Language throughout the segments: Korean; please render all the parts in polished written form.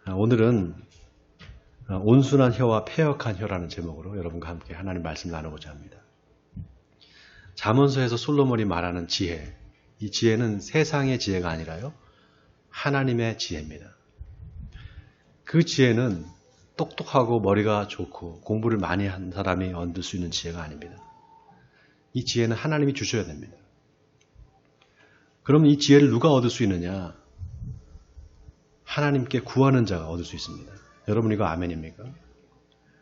오늘은 온순한 혀와 패역한 혀라는 제목으로 여러분과 함께 하나님 말씀 나누고자 합니다. 잠언서에서 솔로몬이 말하는 지혜, 이 지혜는 세상의 지혜가 아니라요, 하나님의 지혜입니다. 그 지혜는 똑똑하고 머리가 좋고 공부를 많이 한 사람이 얻을 수 있는 지혜가 아닙니다. 이 지혜는 하나님이 주셔야 됩니다. 그럼 이 지혜를 누가 얻을 수 있느냐? 하나님께 구하는 자가 얻을 수 있습니다. 여러분 이거 아멘입니까?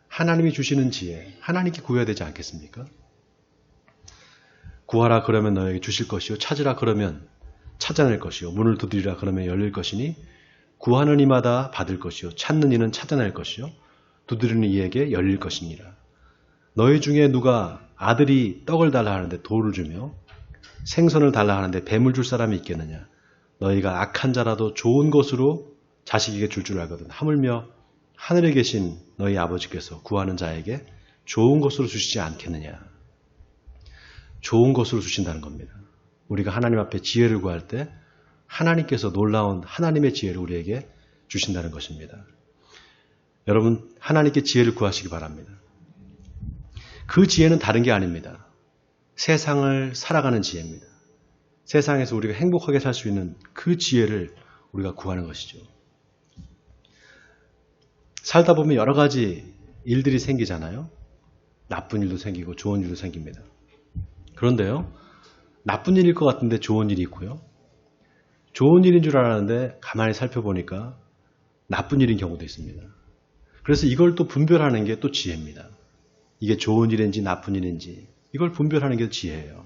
하나님이 주시는 지혜, 하나님께 구해야 되지 않겠습니까? 구하라 그러면 너에게 주실 것이요, 찾으라 그러면 찾아낼 것이요, 문을 두드리라 그러면 열릴 것이니 구하는 이마다 받을 것이요, 찾는 이는 찾아낼 것이요, 두드리는 이에게 열릴 것이니라. 너희 중에 누가 아들이 떡을 달라 하는데 돌을 주며 생선을 달라 하는데 뱀을 줄 사람이 있겠느냐? 너희가 악한 자라도 좋은 것으로 자식에게 줄 알거든. 하물며 하늘에 계신 너희 아버지께서 구하는 자에게 좋은 것으로 주시지 않겠느냐? 좋은 것으로 주신다는 겁니다. 우리가 하나님 앞에 지혜를 구할 때 하나님께서 놀라운 하나님의 지혜를 우리에게 주신다는 것입니다. 여러분 하나님께 지혜를 구하시기 바랍니다. 그 지혜는 다른 게 아닙니다. 세상을 살아가는 지혜입니다. 세상에서 우리가 행복하게 살 수 있는 그 지혜를 우리가 구하는 것이죠. 살다 보면 여러 가지 일들이 생기잖아요. 나쁜 일도 생기고 좋은 일도 생깁니다. 그런데요, 나쁜 일일 것 같은데 좋은 일이 있고요, 좋은 일인 줄 알았는데 가만히 살펴보니까 나쁜 일인 경우도 있습니다. 그래서 이걸 또 분별하는 게 또 지혜입니다. 이게 좋은 일인지 나쁜 일인지 이걸 분별하는 게 지혜예요.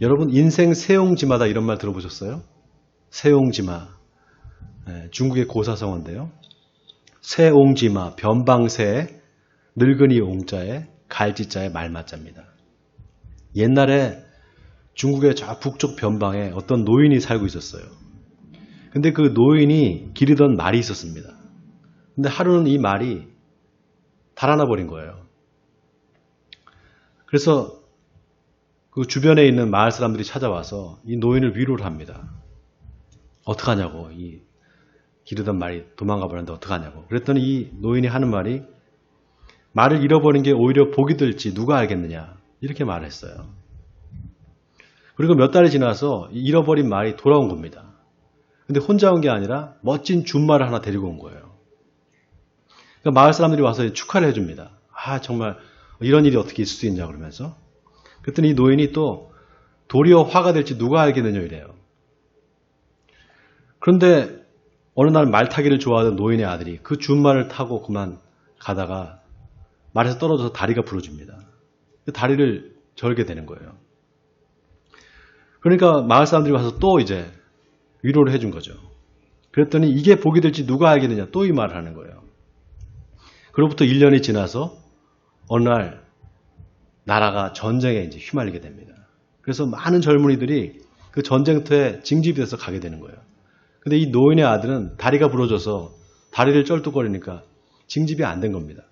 여러분 인생 세옹지마다 이런 말 들어보셨어요? 세옹지마, 중국의 고사성어인데요. 세옹지마, 변방새에 늙은이 옹자에 갈지자에 말맞자입니다. 옛날에 중국의 저 북쪽 변방에 어떤 노인이 살고 있었어요. 근데 그 노인이 기르던 말이 있었습니다. 근데 하루는 이 말이 달아나 버린 거예요. 그래서 그 주변에 있는 마을 사람들이 찾아와서 이 노인을 위로를 합니다. 어떡하냐고, 이 기르던 말이 도망가 버렸는데 어떡하냐고. 그랬더니 이 노인이 하는 말이, 말을 잃어버린 게 오히려 복이 될지 누가 알겠느냐, 이렇게 말을 했어요. 그리고 몇 달이 지나서 잃어버린 말이 돌아온 겁니다. 근데 혼자 온 게 아니라 멋진 준말을 하나 데리고 온 거예요. 그러니까 마을 사람들이 와서 축하를 해줍니다. 아, 정말 이런 일이 어떻게 있을 수 있냐 그러면서. 그랬더니 이 노인이 또 도리어 화가 될지 누가 알겠느냐 이래요. 그런데 어느 날 말 타기를 좋아하던 노인의 아들이 그 준말을 타고 그만 가다가 말에서 떨어져서 다리가 부러집니다. 그 다리를 절게 되는 거예요. 그러니까 마을 사람들이 와서 또 이제 위로를 해준 거죠. 그랬더니 이게 복이 될지 누가 알겠느냐, 또 이 말을 하는 거예요. 그로부터 1년이 지나서 어느 날 나라가 전쟁에 이제 휘말리게 됩니다. 그래서 많은 젊은이들이 그 전쟁터에 징집이 돼서 가게 되는 거예요. 근데 이 노인의 아들은 다리가 부러져서 다리를 쩔뚝거리니까 징집이 안 된 겁니다.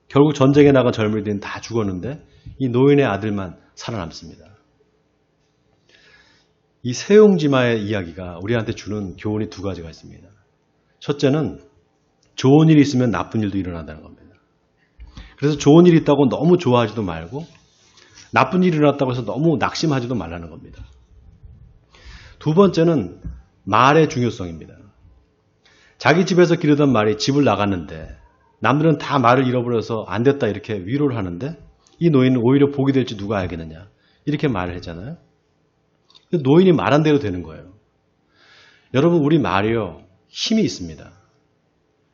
결국 전쟁에 나간 젊은이들은 다 죽었는데 이 노인의 아들만 살아남습니다. 이 세옹지마의 이야기가 우리한테 주는 교훈이 두 가지가 있습니다. 첫째는 좋은 일이 있으면 나쁜 일도 일어난다는 겁니다. 그래서 좋은 일이 있다고 너무 좋아하지도 말고 나쁜 일이 일어났다고 해서 너무 낙심하지도 말라는 겁니다. 두 번째는 말의 중요성입니다. 자기 집에서 기르던 말이 집을 나갔는데 남들은 다 말을 잃어버려서 안 됐다 이렇게 위로를 하는데 이 노인은 오히려 복이 될지 누가 알겠느냐 이렇게 말을 했잖아요. 노인이 말한 대로 되는 거예요. 여러분 우리 말이요 힘이 있습니다.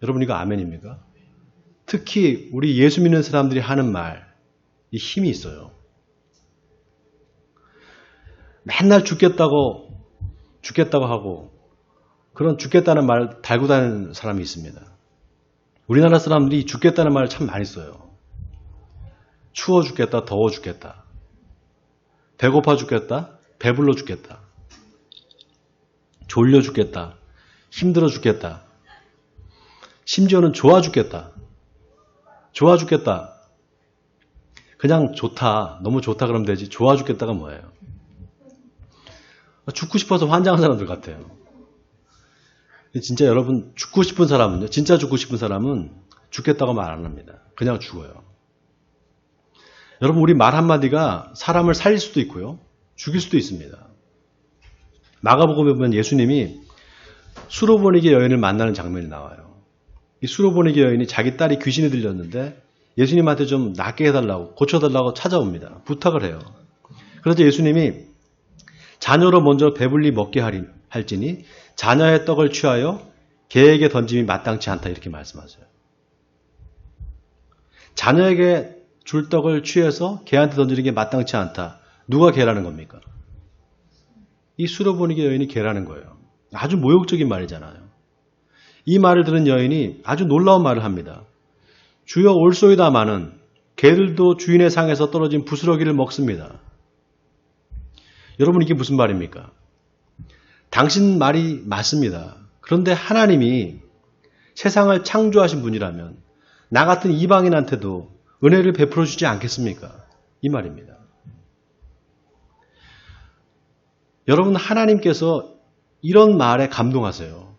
여러분 이거 아멘입니까? 특히 우리 예수 믿는 사람들이 하는 말, 이 힘이 있어요. 맨날 죽겠다고 하고 그런 죽겠다는 말 달고 다니는 사람이 있습니다. 우리나라 사람들이 죽겠다는 말을 참 많이 써요. 추워 죽겠다, 더워 죽겠다, 배고파 죽겠다, 배불러 죽겠다, 졸려 죽겠다, 힘들어 죽겠다, 심지어는 좋아 죽겠다. 좋아 죽겠다. 그냥 좋다. 너무 좋다 그러면 되지. 좋아 죽겠다가 뭐예요? 죽고 싶어서 환장한 사람들 같아요. 진짜 여러분 죽고 싶은 사람은요. 진짜 죽고 싶은 사람은 죽겠다고 말 안 합니다. 그냥 죽어요. 여러분 우리 말 한마디가 사람을 살릴 수도 있고요. 죽일 수도 있습니다. 마가복음에 보면 예수님이 수로보니게 여인을 만나는 장면이 나와요. 이 수로보니게 여인이 자기 딸이 귀신이 들렸는데 예수님한테 좀 낫게 해달라고 고쳐달라고 찾아옵니다. 부탁을 해요. 그래서 예수님이 자녀로 먼저 배불리 먹게 할지니 자녀의 떡을 취하여 개에게 던짐이 마땅치 않다 이렇게 말씀하세요. 자녀에게 줄 떡을 취해서 개한테 던지는 게 마땅치 않다. 누가 개라는 겁니까? 이 수로보니게 여인이 개라는 거예요. 아주 모욕적인 말이잖아요. 이 말을 들은 여인이 아주 놀라운 말을 합니다. 주여 올소이다마는 개들도 주인의 상에서 떨어진 부스러기를 먹습니다. 여러분 이게 무슨 말입니까? 당신 말이 맞습니다. 그런데 하나님이 세상을 창조하신 분이라면 나 같은 이방인한테도 은혜를 베풀어 주지 않겠습니까? 이 말입니다. 여러분 하나님께서 이런 말에 감동하세요.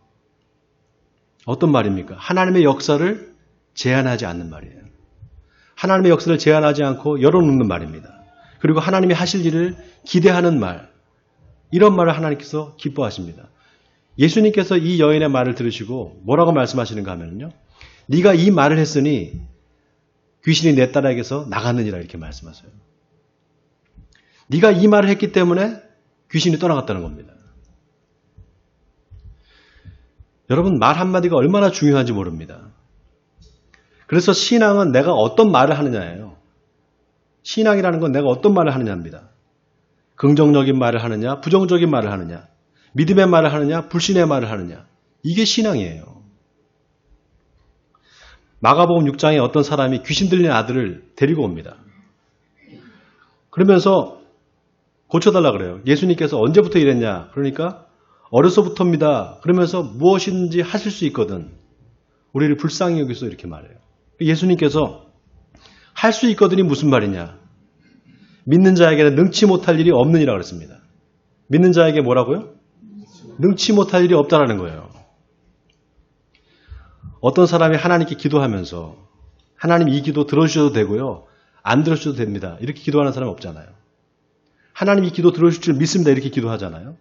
어떤 말입니까? 하나님의 역사를 제한하지 않는 말이에요. 하나님의 역사를 제한하지 않고 열어놓는 말입니다. 그리고 하나님이 하실 일을 기대하는 말, 이런 말을 하나님께서 기뻐하십니다. 예수님께서 이 여인의 말을 들으시고 뭐라고 말씀하시는가 하면요. 네가 이 말을 했으니 귀신이 내 딸에게서 나갔느니라 이렇게 말씀하세요. 네가 이 말을 했기 때문에 귀신이 떠나갔다는 겁니다. 여러분 말 한마디가 얼마나 중요한지 모릅니다. 그래서 신앙은 내가 어떤 말을 하느냐예요. 신앙이라는 건 내가 어떤 말을 하느냐입니다. 긍정적인 말을 하느냐, 부정적인 말을 하느냐, 믿음의 말을 하느냐, 불신의 말을 하느냐. 이게 신앙이에요. 마가복음 6장에 어떤 사람이 귀신 들린 아들을 데리고 옵니다. 그러면서 고쳐달라 그래요. 예수님께서 언제부터 이랬냐? 그러니까 어려서부터입니다. 그러면서 무엇인지 하실 수 있거든. 우리를 불쌍히 여기서 이렇게 말해요. 예수님께서 할 수 있거든이 무슨 말이냐? 믿는 자에게는 능치 못할 일이 없느니라 그랬습니다. 믿는 자에게 뭐라고요? 능치 못할 일이 없다라는 거예요. 어떤 사람이 하나님께 기도하면서 하나님 이 기도 들어주셔도 되고요. 안 들어주셔도 됩니다. 이렇게 기도하는 사람 없잖아요. 하나님 이 기도 들어주실 줄 믿습니다. 이렇게 기도하잖아요.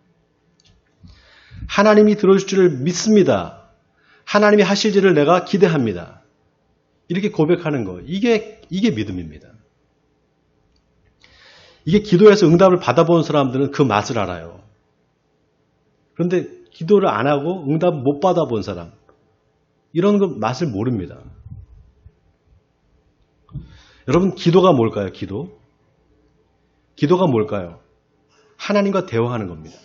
하나님이 들어주실 줄 믿습니다. 하나님이 하실 일을 내가 기대합니다. 이렇게 고백하는 거. 이게 믿음입니다. 이게 기도해서 응답을 받아본 사람들은 그 맛을 알아요. 그런데 기도를 안 하고 응답을 못 받아본 사람, 이런 거 맛을 모릅니다. 여러분 기도가 뭘까요? 기도가 뭘까요? 하나님과 대화하는 겁니다.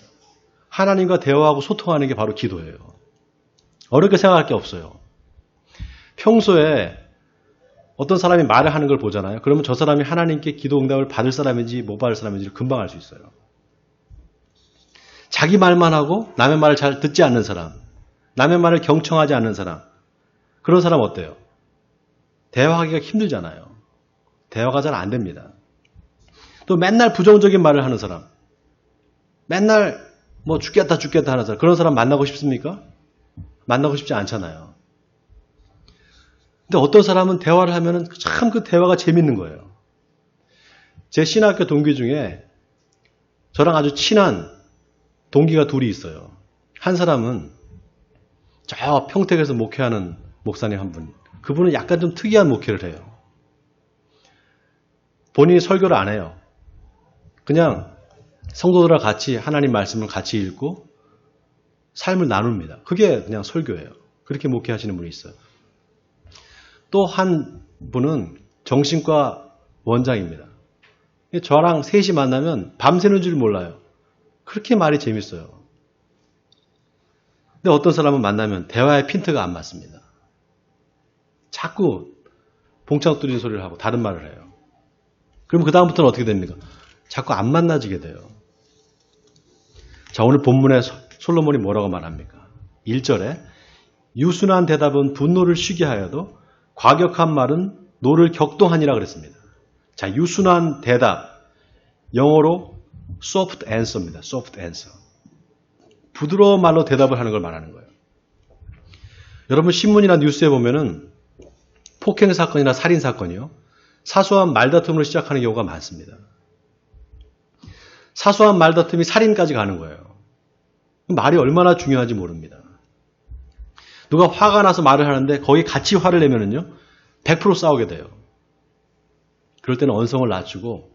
하나님과 대화하고 소통하는 게 바로 기도예요. 어렵게 생각할 게 없어요. 평소에 어떤 사람이 말을 하는 걸 보잖아요. 그러면 저 사람이 하나님께 기도 응답을 받을 사람인지 못 받을 사람인지를 금방 알 수 있어요. 자기 말만 하고 남의 말을 잘 듣지 않는 사람, 남의 말을 경청하지 않는 사람, 그런 사람 어때요? 대화하기가 힘들잖아요. 대화가 잘 안 됩니다. 또 맨날 부정적인 말을 하는 사람, 맨날 뭐 죽겠다 하는 사람, 그런 사람 만나고 싶습니까? 만나고 싶지 않잖아요. 근데 어떤 사람은 대화를 하면은 참 그 대화가 재밌는 거예요. 제 신학교 동기 중에 저랑 아주 친한 동기가 둘이 있어요. 한 사람은 저 평택에서 목회하는 목사님 한 분. 그분은 약간 좀 특이한 목회를 해요. 본인이 설교를 안 해요. 그냥 성도들과 같이 하나님 말씀을 같이 읽고 삶을 나눕니다. 그게 그냥 설교예요. 그렇게 목회하시는 분이 있어요. 또 한 분은 정신과 원장입니다. 저랑 셋이 만나면 밤새는 줄 몰라요. 그렇게 말이 재밌어요. 근데 어떤 사람은 만나면 대화의 핀트가 안 맞습니다. 자꾸 봉창 뚫리는 소리를 하고 다른 말을 해요. 그럼 그 다음부터는 어떻게 됩니까? 자꾸 안 만나지게 돼요. 자, 오늘 본문에 솔로몬이 뭐라고 말합니까? 1절에 유순한 대답은 분노를 쉬게 하여도 과격한 말은 노를 격동하니라 그랬습니다. 자, 유순한 대답, 영어로 soft answer입니다. soft answer. 부드러운 말로 대답을 하는 걸 말하는 거예요. 여러분 신문이나 뉴스에 보면은 폭행 사건이나 살인 사건이요. 사소한 말다툼으로 시작하는 경우가 많습니다. 사소한 말다툼이 살인까지 가는 거예요. 말이 얼마나 중요한지 모릅니다. 누가 화가 나서 말을 하는데 거기 같이 화를 내면은요, 100% 싸우게 돼요. 그럴 때는 언성을 낮추고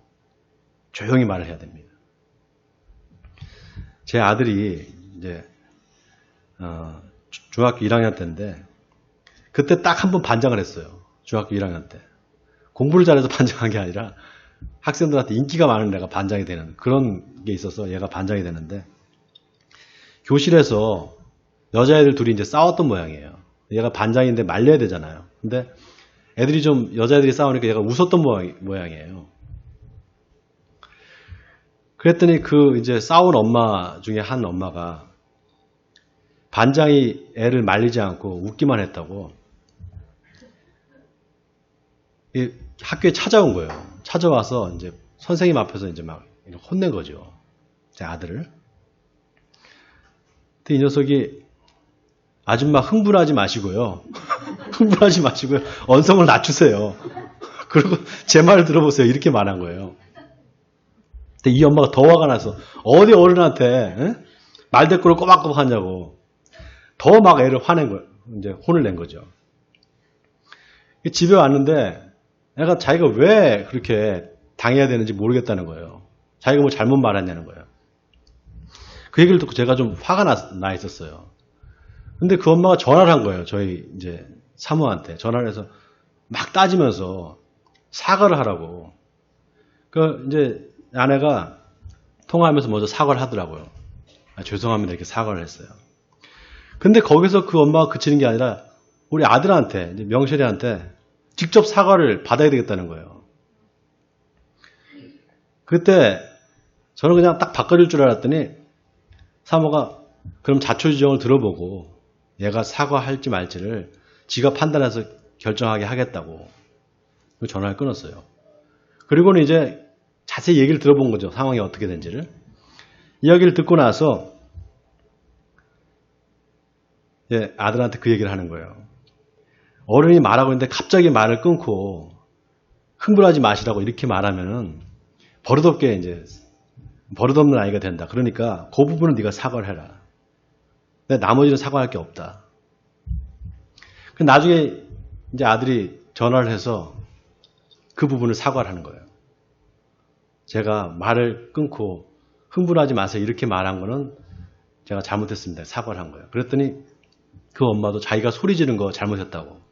조용히 말을 해야 됩니다. 제 아들이 이제 중학교 1학년 때인데 그때 딱 한 번 반장을 했어요. 중학교 1학년 때. 공부를 잘해서 반장한 게 아니라 학생들한테 인기가 많은 애가 반장이 되는 그런 게 있어서 얘가 반장이 되는데 교실에서 여자애들 둘이 이제 싸웠던 모양이에요. 얘가 반장인데 말려야 되잖아요. 근데 애들이 좀 여자애들이 싸우니까 얘가 웃었던 모양이에요. 그랬더니 그 이제 싸운 엄마 중에 한 엄마가 반장이 애를 말리지 않고 웃기만 했다고 학교에 찾아온 거예요. 찾아와서 이제 선생님 앞에서 이제 막 혼낸 거죠. 제 아들을. 근데 이 녀석이 아줌마 흥분하지 마시고요. 흥분하지 마시고요. 언성을 낮추세요. 그리고 제 말을 들어보세요. 이렇게 말한 거예요. 근데 이 엄마가 더 화가 나서 어디 어른한테 말대꾸를 꼬박꼬박 하냐고 더 막 애를 화낸 거예요. 이제 혼을 낸 거죠. 집에 왔는데 애가 자기가 왜 그렇게 당해야 되는지 모르겠다는 거예요. 자기가 뭐 잘못 말했냐는 거예요. 그 얘기를 듣고 제가 좀 화가 나 있었어요. 근데 그 엄마가 전화를 한 거예요. 저희 이제 사모한테 전화를 해서 막 따지면서 사과를 하라고. 그 이제 아내가 통화하면서 먼저 사과를 하더라고요. 죄송합니다. 이렇게 사과를 했어요. 근데 거기서 그 엄마가 그치는 게 아니라 우리 아들한테, 이제 명철이한테 직접 사과를 받아야 되겠다는 거예요. 그때 저는 그냥 딱 바꿔줄 줄 알았더니 사모가 그럼 자초지종을 들어보고 얘가 사과할지 말지를 지가 판단해서 결정하게 하겠다고 전화를 끊었어요. 그리고는 이제 자세히 얘기를 들어본 거죠. 상황이 어떻게 된지를. 이야기를 듣고 나서 아들한테 그 얘기를 하는 거예요. 어른이 말하고 있는데 갑자기 말을 끊고 흥분하지 마시라고 이렇게 말하면은 버릇없게 이제 버릇없는 아이가 된다. 그러니까 그 부분은 네가 사과를 해라. 근데 나머지는 사과할 게 없다. 나중에 이제 아들이 전화를 해서 그 부분을 사과를 하는 거예요. 제가 말을 끊고 흥분하지 마세요. 이렇게 말한 거는 제가 잘못했습니다. 사과를 한 거예요. 그랬더니 그 엄마도 자기가 소리 지른 거 잘못했다고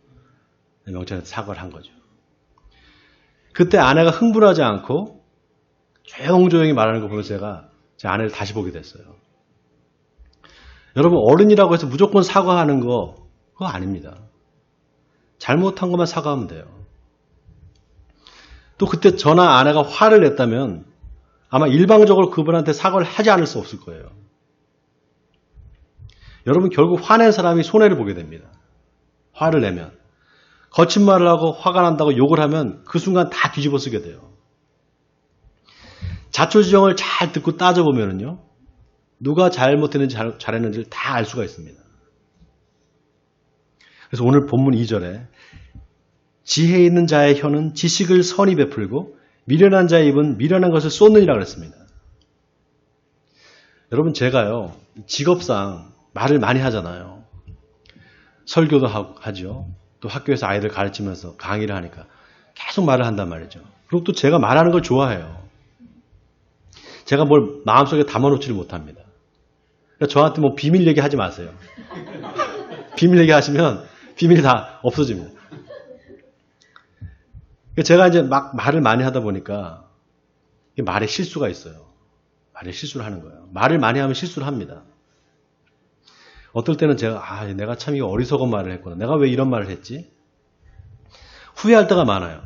명철한테 사과를 한 거죠. 그때 아내가 흥분하지 않고 조용조용히 말하는 거 보면서 제가 제 아내를 다시 보게 됐어요. 여러분 어른이라고 해서 무조건 사과하는 거 그거 아닙니다. 잘못한 것만 사과하면 돼요. 또 그때 저나 아내가 화를 냈다면 아마 일방적으로 그분한테 사과를 하지 않을 수 없을 거예요. 여러분 결국 화낸 사람이 손해를 보게 됩니다. 화를 내면. 거친 말을 하고 화가 난다고 욕을 하면 그 순간 다 뒤집어 쓰게 돼요. 자초지종을 잘 듣고 따져보면요. 누가 잘못했는지 잘했는지를 다 알 수가 있습니다. 그래서 오늘 본문 2절에 지혜 있는 자의 혀는 지식을 선히 베풀고 미련한 자의 입은 미련한 것을 쏟느니라 그랬습니다. 여러분 제가요. 직업상 말을 많이 하잖아요. 설교도 하죠. 또 학교에서 아이들 가르치면서 강의를 하니까 계속 말을 한단 말이죠. 그리고 또 제가 말하는 걸 좋아해요. 제가 뭘 마음속에 담아놓지를 못합니다. 그러니까 저한테 뭐 비밀 얘기하지 마세요. 비밀 얘기하시면 비밀이 다 없어집니다. 그러니까 제가 이제 막 말을 많이 하다 보니까 말에 실수가 있어요. 말에 실수를 하는 거예요. 말을 많이 하면 실수를 합니다. 어떨 때는 제가 내가 참 이거 어리석은 말을 했구나. 내가 왜 이런 말을 했지? 후회할 때가 많아요.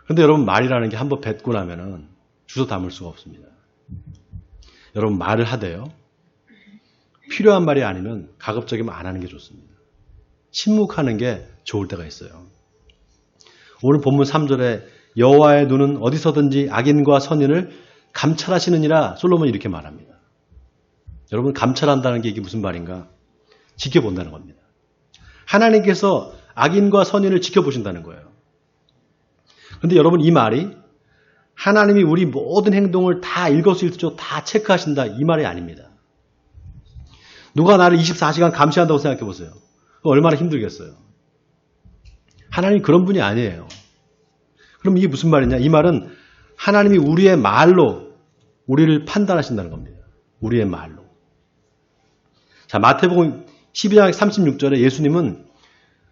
그런데 여러분 말이라는 게 한번 뱉고 나면은 주워 담을 수가 없습니다. 여러분 말을 하되요. 필요한 말이 아니면 가급적이면 안 하는 게 좋습니다. 침묵하는 게 좋을 때가 있어요. 오늘 본문 3절에 여호와의 눈은 어디서든지 악인과 선인을 감찰하시느니라 솔로몬이 이렇게 말합니다. 여러분 감찰한다는 게 이게 무슨 말인가? 지켜본다는 겁니다. 하나님께서 악인과 선인을 지켜보신다는 거예요. 그런데 여러분, 이 말이 하나님이 우리 모든 행동을 다 일거수일투족 다 체크하신다, 이 말이 아닙니다. 누가 나를 24시간 감시한다고 생각해 보세요. 얼마나 힘들겠어요. 하나님이 그런 분이 아니에요. 그럼 이게 무슨 말이냐? 이 말은 하나님이 우리의 말로 우리를 판단하신다는 겁니다. 우리의 말로. 자, 마태복음 12장 36절에 예수님은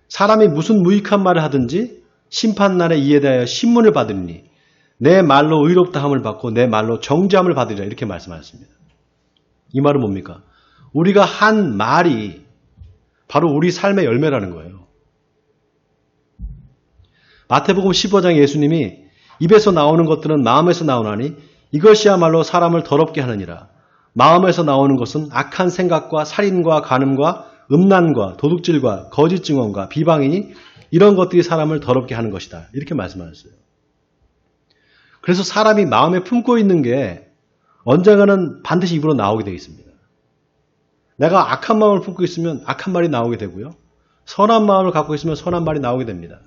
사람이 무슨 무익한 말을 하든지 심판날에 이에 대하여 신문을 받으리니 내 말로 의롭다함을 받고 내 말로 정죄함을 받으리라, 이렇게 말씀하셨습니다. 이 말은 뭡니까? 우리가 한 말이 바로 우리 삶의 열매라는 거예요. 마태복음 15장에 예수님이 입에서 나오는 것들은 마음에서 나오나니 이것이야말로 사람을 더럽게 하느니라. 마음에서 나오는 것은 악한 생각과 살인과 간음과 음란과 도둑질과 거짓 증언과 비방이니 이런 것들이 사람을 더럽게 하는 것이다, 이렇게 말씀하셨어요. 그래서 사람이 마음에 품고 있는 게 언젠가는 반드시 입으로 나오게 되어 있습니다. 내가 악한 마음을 품고 있으면 악한 말이 나오게 되고요. 선한 마음을 갖고 있으면 선한 말이 나오게 됩니다.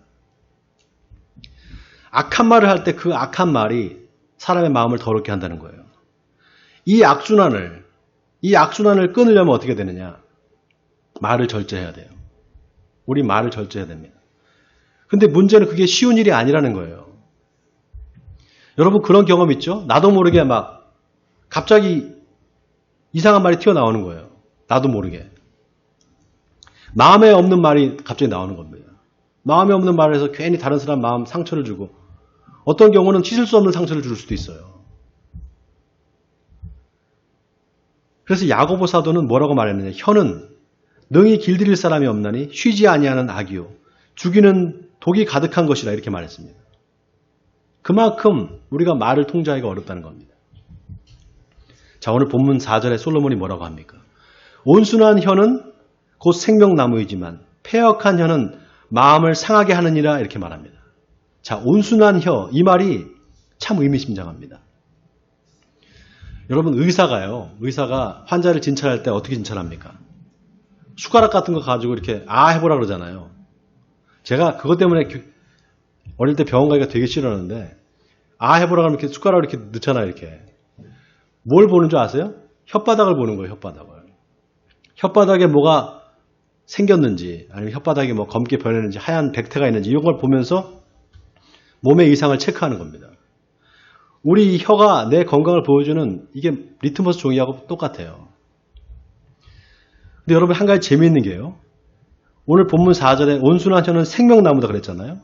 악한 말을 할 때 그 악한 말이 사람의 마음을 더럽게 한다는 거예요. 이 악순환을 끊으려면 어떻게 되느냐? 말을 절제해야 돼요. 우리 말을 절제해야 됩니다. 근데 문제는 그게 쉬운 일이 아니라는 거예요. 여러분, 그런 경험 있죠? 나도 모르게 막 갑자기 이상한 말이 튀어나오는 거예요. 나도 모르게. 마음에 없는 말이 갑자기 나오는 겁니다. 마음에 없는 말을 해서 괜히 다른 사람 마음 상처를 주고, 어떤 경우는 씻을 수 없는 상처를 줄 수도 있어요. 그래서 야고보 사도는 뭐라고 말했느냐? 혀는 능히 길들일 사람이 없나니 쉬지 아니하는 악이요 죽이는 독이 가득한 것이라, 이렇게 말했습니다. 그만큼 우리가 말을 통제하기가 어렵다는 겁니다. 자, 오늘 본문 4절에 솔로몬이 뭐라고 합니까? 온순한 혀는 곧 생명나무이지만 패역한 혀는 마음을 상하게 하느니라, 이렇게 말합니다. 자, 온순한 혀, 이 말이 참 의미심장합니다. 여러분, 의사가 환자를 진찰할 때 어떻게 진찰합니까? 숟가락 같은 거 가지고 이렇게 해보라 그러잖아요. 제가 그것 때문에 어릴 때 병원 가기가 되게 싫었는데, 해보라 그러면 이렇게 숟가락을 이렇게 넣잖아요, 이렇게. 뭘 보는 줄 아세요? 혓바닥을 보는 거예요, 혓바닥을. 혓바닥에 뭐가 생겼는지, 아니면 혓바닥이 뭐 검게 변했는지, 하얀 백태가 있는지, 이런 걸 보면서 몸의 이상을 체크하는 겁니다. 우리 혀가 내 건강을 보여주는, 이게 리트머스 종이하고 똑같아요. 근데 여러분, 한 가지 재미있는 게요. 오늘 본문 4절에 온순한 혀는 생명나무다 그랬잖아요.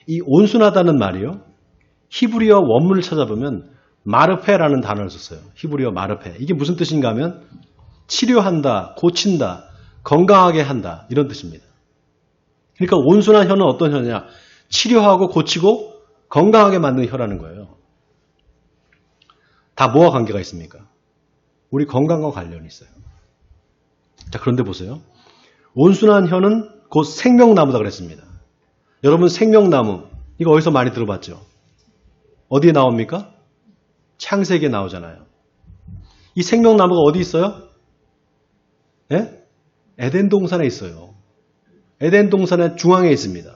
이 온순하다는 말이요, 히브리어 원문을 찾아보면 마르페라는 단어를 썼어요. 히브리어 마르페. 이게 무슨 뜻인가 하면 치료한다, 고친다, 건강하게 한다, 이런 뜻입니다. 그러니까 온순한 혀는 어떤 혀냐? 치료하고 고치고 건강하게 만드는 혀라는 거예요. 다 뭐와 관계가 있습니까? 우리 건강과 관련이 있어요. 자, 그런데 보세요. 온순한 혀는 곧 생명나무다 그랬습니다. 여러분, 생명나무, 이거 어디서 많이 들어봤죠? 어디에 나옵니까? 창세기에 나오잖아요. 이 생명나무가 어디 있어요? 예? 에덴 동산에 있어요. 에덴 동산의 중앙에 있습니다.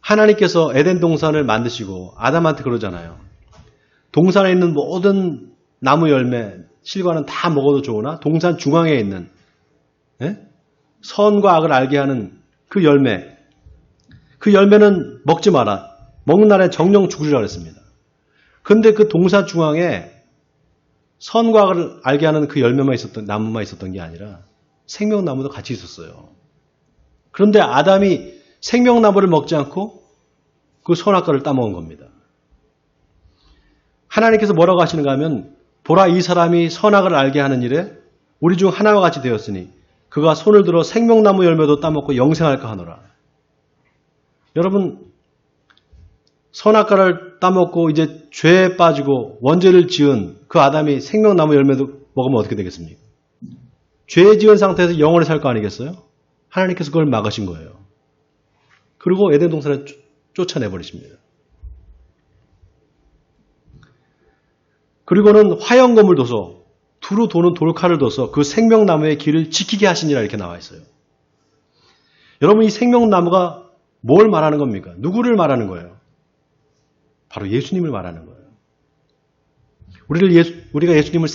하나님께서 에덴 동산을 만드시고 아담한테 그러잖아요. 동산에 있는 모든 나무 열매, 실과는 다 먹어도 좋으나 동산 중앙에 있는 선과 악을 알게 하는 그 열매는 먹지 마라. 먹는 날에 정령 죽으리라 그랬습니다. 그런데 그 동산 중앙에 선과 악을 알게 하는 그 나무만 있었던 게 아니라 생명나무도 같이 있었어요. 그런데 아담이 생명나무를 먹지 않고 그 선악과를 따먹은 겁니다. 하나님께서 뭐라고 하시는가 하면, 보라, 이 사람이 선악을 알게 하는 일에 우리 중 하나와 같이 되었으니 그가 손을 들어 생명나무 열매도 따먹고 영생할까 하노라. 여러분, 선악과를 따먹고 이제 죄에 빠지고 원죄를 지은 그 아담이 생명나무 열매도 먹으면 어떻게 되겠습니까? 죄 지은 상태에서 영원히 살 거 아니겠어요? 하나님께서 그걸 막으신 거예요. 그리고 에덴 동산에 쫓아내버리십니다. 그리고는 화영검을 둬서 두루 도는 돌칼을 둬서 그 생명나무의 길을 지키게 하시니라, 이렇게 나와 있어요. 여러분, 이 생명나무가 뭘 말하는 겁니까? 누구를 말하는 거예요? 바로 예수님을 말하는 거예요. 우리가 예수님을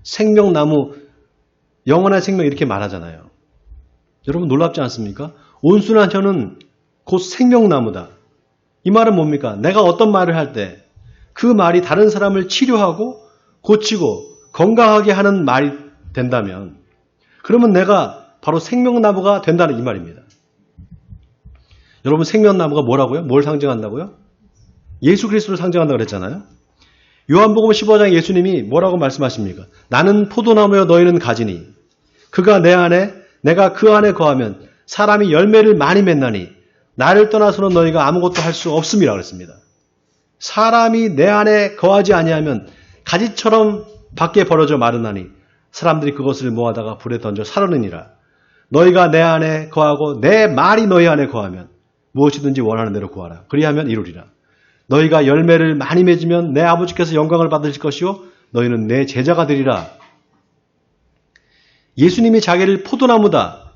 생명나무, 영원한 생명 이렇게 말하잖아요. 여러분 놀랍지 않습니까? 온순한 혀는 곧 생명나무다. 이 말은 뭡니까? 내가 어떤 말을 할 때 그 말이 다른 사람을 치료하고 고치고 건강하게 하는 말이 된다면 그러면 내가 바로 생명나무가 된다는 이 말입니다. 여러분 생명나무가 뭐라고요? 뭘 상징한다고요? 예수 그리스도를 상징한다고 그랬잖아요. 요한복음 15장 예수님이 뭐라고 말씀하십니까? 나는 포도나무여 너희는 가지니 그가 내 안에 내가 그 안에 거하면 사람이 열매를 많이 맺나니 나를 떠나서는 너희가 아무것도 할 수 없음이라 그랬습니다. 사람이 내 안에 거하지 아니하면 가지처럼 밖에 버려져 마르나니 사람들이 그것을 모아다가 불에 던져 사르느니라. 너희가 내 안에 거하고 내 말이 너희 안에 거하면 무엇이든지 원하는 대로 구하라. 그리하면 이루리라. 너희가 열매를 많이 맺으면 내 아버지께서 영광을 받으실 것이요 너희는 내 제자가 되리라. 예수님이 자기를 포도나무다.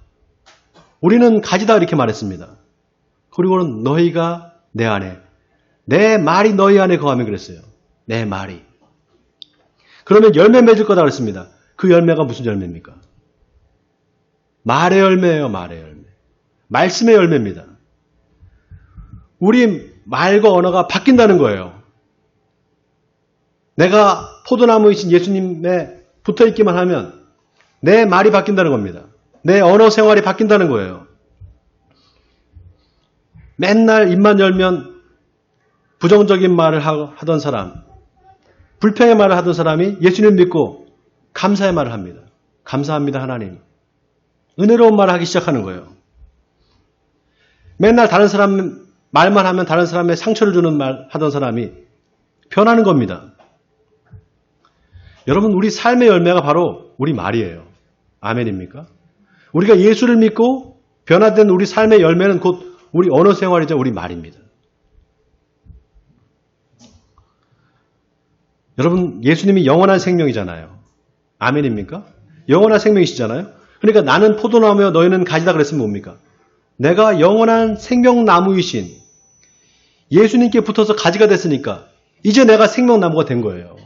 우리는 가지다 이렇게 말했습니다. 그리고는 너희가 내 안에 내 말이 너희 안에 거하면 그랬어요. 내 말이. 그러면 열매 맺을 거다 그랬습니다. 그 열매가 무슨 열매입니까? 말의 열매예요. 말의 열매. 말씀의 열매입니다. 우리 말과 언어가 바뀐다는 거예요. 내가 포도나무이신 예수님에 붙어있기만 하면 내 말이 바뀐다는 겁니다. 내 언어 생활이 바뀐다는 거예요. 맨날 입만 열면 부정적인 말을 하던 사람, 불평의 말을 하던 사람이 예수님 믿고 감사의 말을 합니다. 감사합니다 하나님. 은혜로운 말을 하기 시작하는 거예요. 맨날 다른 사람 말만 하면 다른 사람의 상처를 주는 말 하던 사람이 변하는 겁니다. 여러분 우리 삶의 열매가 바로 우리 말이에요. 아멘입니까? 우리가 예수를 믿고 변화된 우리 삶의 열매는 곧 우리 언어 생활이자 우리 말입니다. 여러분 예수님이 영원한 생명이잖아요. 아멘입니까? 영원한 생명이시잖아요. 그러니까 나는 포도나무여 너희는 가지다 그랬으면 뭡니까? 내가 영원한 생명나무이신 예수님께 붙어서 가지가 됐으니까 이제 내가 생명나무가 된 거예요.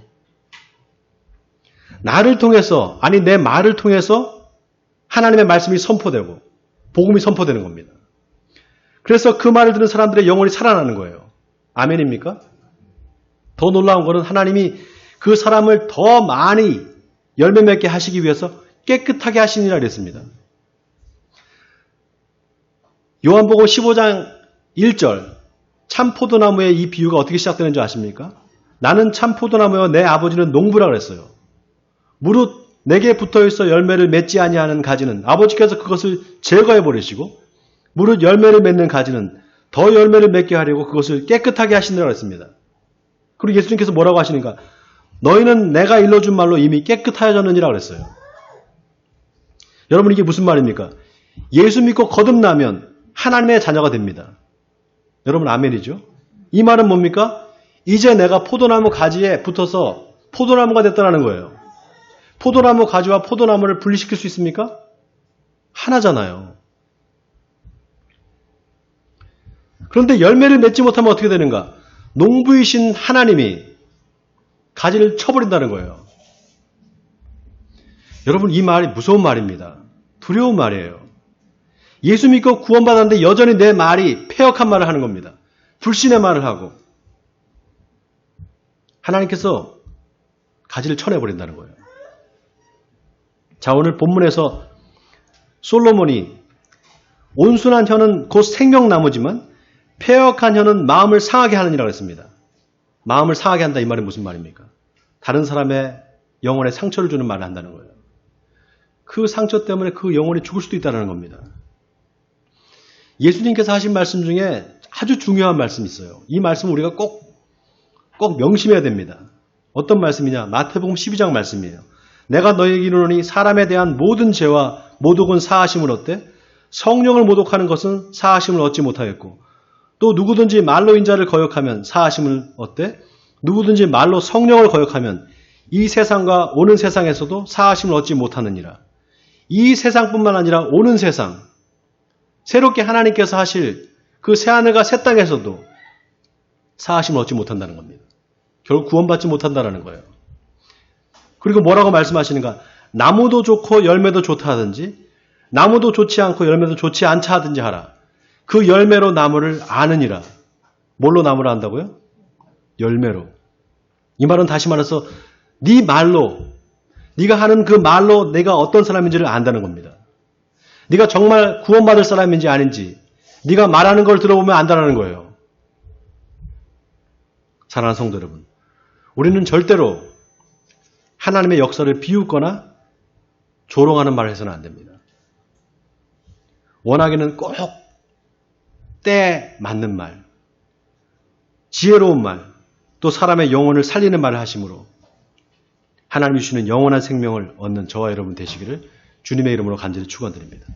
나를 통해서 아니 내 말을 통해서 하나님의 말씀이 선포되고 복음이 선포되는 겁니다. 그래서 그 말을 듣는 사람들의 영혼이 살아나는 거예요. 아멘입니까? 더 놀라운 것은 하나님이 그 사람을 더 많이 열매 맺게 하시기 위해서 깨끗하게 하시니라 그랬습니다. 요한복음 15장 1절 참 포도나무의 이 비유가 어떻게 시작되는 줄 아십니까? 나는 참 포도나무여 내 아버지는 농부라 그랬어요. 무릇 내게 붙어있어 열매를 맺지 아니하는 가지는 아버지께서 그것을 제거해 버리시고 무릇 열매를 맺는 가지는 더 열매를 맺게 하려고 그것을 깨끗하게 하시느라 그랬습니다. 그리고 예수님께서 뭐라고 하시는가? 너희는 내가 일러준 말로 이미 깨끗하여졌느니라 그랬어요. 여러분 이게 무슨 말입니까? 예수 믿고 거듭나면 하나님의 자녀가 됩니다. 여러분 아멘이죠? 이 말은 뭡니까? 이제 내가 포도나무 가지에 붙어서 포도나무가 됐다는 거예요. 포도나무 가지와 포도나무를 분리시킬 수 있습니까? 하나잖아요. 그런데 열매를 맺지 못하면 어떻게 되는가? 농부이신 하나님이 가지를 쳐버린다는 거예요. 여러분 이 말이 무서운 말입니다. 두려운 말이에요. 예수 믿고 구원받았는데 여전히 내 말이 패역한 말을 하는 겁니다. 불신의 말을 하고 하나님께서 가지를 쳐내버린다는 거예요. 자 오늘 본문에서 솔로몬이 온순한 혀는 곧 생명나무지만 패역한 혀는 마음을 상하게 하느니라고 했습니다. 마음을 상하게 한다 이 말이 무슨 말입니까? 다른 사람의 영혼에 상처를 주는 말을 한다는 거예요. 그 상처 때문에 그 영혼이 죽을 수도 있다는 겁니다. 예수님께서 하신 말씀 중에 아주 중요한 말씀이 있어요. 이 말씀을 우리가 꼭 명심해야 됩니다. 어떤 말씀이냐? 마태복음 12장 말씀이에요. 내가 너희에게 이르노니 사람에 대한 모든 죄와 모독은 사하심을 얻되 성령을 모독하는 것은 사하심을 얻지 못하겠고 또 누구든지 말로 인자를 거역하면 사하심을 얻되 누구든지 말로 성령을 거역하면 이 세상과 오는 세상에서도 사하심을 얻지 못하느니라. 이 세상뿐만 아니라 오는 세상 새롭게 하나님께서 하실 그 새하늘과 새 땅에서도 사하심을 얻지 못한다는 겁니다. 결국 구원받지 못한다는 거예요. 그리고 뭐라고 말씀하시는가? 나무도 좋고 열매도 좋다 하든지 나무도 좋지 않고 열매도 좋지 않다 하든지 하라. 그 열매로 나무를 아느니라. 뭘로 나무를 안다고요? 열매로. 이 말은 다시 말해서 네 말로, 네가 하는 그 말로 내가 어떤 사람인지를 안다는 겁니다. 네가 정말 구원받을 사람인지 아닌지 네가 말하는 걸 들어보면 안다는 거예요. 사랑하는 성도 여러분, 우리는 절대로 하나님의 역사를 비웃거나 조롱하는 말을 해서는 안 됩니다. 원하기는 꼭 때에 맞는 말, 지혜로운 말, 또 사람의 영혼을 살리는 말을 하심으로 하나님이 주시는 영원한 생명을 얻는 저와 여러분 되시기를 주님의 이름으로 간절히 축원드립니다.